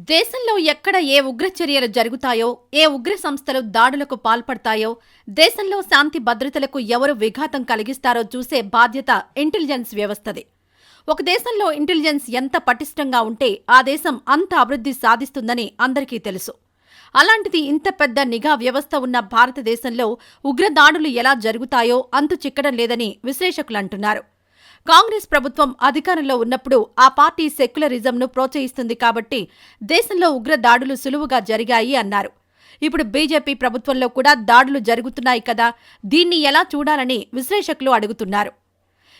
దేశంలో ఎక్కడ ఏ ఉగ్రచర్యలు జరుగుతాయో, ఏ ఉగ్ర సంస్థలు దాడులకు పాల్పడతాయో, దేశంలో శాంతి భద్రతలకు ఎవరు విఘాతం కలిగిస్తారో చూసే బాధ్యత ఇంటెలిజెన్స్ వ్యవస్థది. ఒక దేశంలో ఇంటెలిజెన్స్ ఎంత పటిష్టంగా ఉంటే ఆ దేశం అంత అభివృద్ధి సాధిస్తుందని అందరికీ తెలుసు. అలాంటిది ఇంత పెద్ద నిఘా వ్యవస్థ ఉన్న భారతదేశంలో ఉగ్రదాడులు ఎలా జరుగుతాయో అంతు చిక్కడం లేదని విశ్లేషకులు అంటున్నారు. కాంగ్రెస్ ప్రభుత్వం అధికారంలో ఉన్నప్పుడు ఆ పార్టీ సెక్యులరిజంను ప్రోత్సహిస్తుంది కాబట్టి దేశంలో ఉగ్రదాడులు సులువుగా జరిగాయి అన్నారు. ఇప్పుడు బీజేపీ ప్రభుత్వంలో కూడా దాడులు జరుగుతున్నాయి కదా, దీన్ని ఎలా చూడాలని విశ్లేషకులు అడుగుతున్నారు.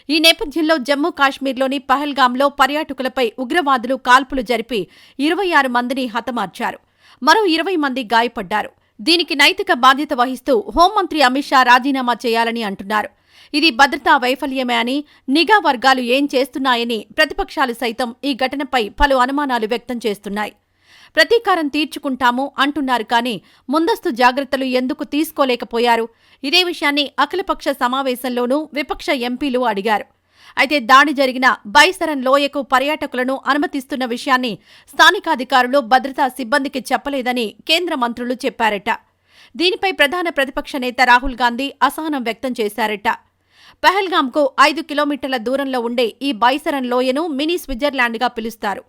ఈ నేపథ్యంలో జమ్మూ కాశ్మీర్లోని పహల్గాంలో పర్యాటకులపై ఉగ్రవాదులు కాల్పులు జరిపి 26 మందిని హతమార్చారు. మరో 20 మంది గాయపడ్డారు. దీనికి నైతిక బాధ్యత వహిస్తూ హోంమంత్రి అమిత్ షా రాజీనామా చేయాలని అంటున్నారు. ఇది భద్రతా వైఫల్యమే అని, నిఘా వర్గాలు ఏం చేస్తున్నాయని ప్రతిపక్షాలు సైతం ఈ ఘటనపై పలు అనుమానాలు వ్యక్తం చేస్తున్నాయి. ప్రతీకారం తీర్చుకుంటాము అంటున్నారు కానీ ముందస్తు జాగ్రత్తలు ఎందుకు తీసుకోలేకపోయారు? ఇదే విషయాన్ని అఖిలపక్ష సమావేశంలోనూ విపక్ష ఎంపీలు అడిగారు. అయితే దాడి జరిగిన బైసరన్ లోయకు పర్యాటకులను అనుమతిస్తున్న విషయాన్ని స్థానికాధికారులు భద్రతా సిబ్బందికి చెప్పలేదని కేంద్ర మంత్రులు చెప్పారట. దీనిపై ప్రధాన ప్రతిపక్ష నేత రాహుల్ గాంధీ అసహనం వ్యక్తం చేశారట. పహల్గాంకు 5 కిలోమీటర్ల దూరంలో ఉండే ఈ బైసరన్ లోయను మినీ స్విట్జర్లాండ్గా పిలుస్తారు.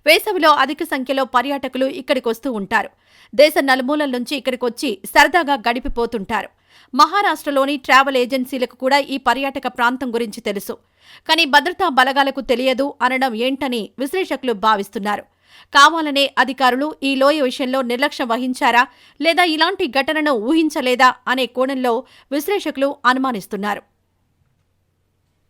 వేసవిలో అధిక సంఖ్యలో పర్యాటకులు ఇక్కడికొస్తూ ఉంటారు. దేశ నలుమూలల నుంచి ఇక్కడికొచ్చి సరదాగా గడిపిపోతుంటారు. మహారాష్ట్రలోని ట్రావెల్ ఏజెన్సీలకు కూడా ఈ పర్యాటక ప్రాంతం గురించి తెలుసు. కానీ భద్రతా బలగాలకు తెలియదు అనడం ఏంటని విశ్లేషకులు భావిస్తున్నారు. కావాలనే అధికారులు ఈ లోయ విషయంలో నిర్లక్ష్యం వహించారా లేదా ఇలాంటి ఘటనను ఊహించలేదా అనే కోణంలో విశ్లేషకులు అనుమానిస్తున్నారు.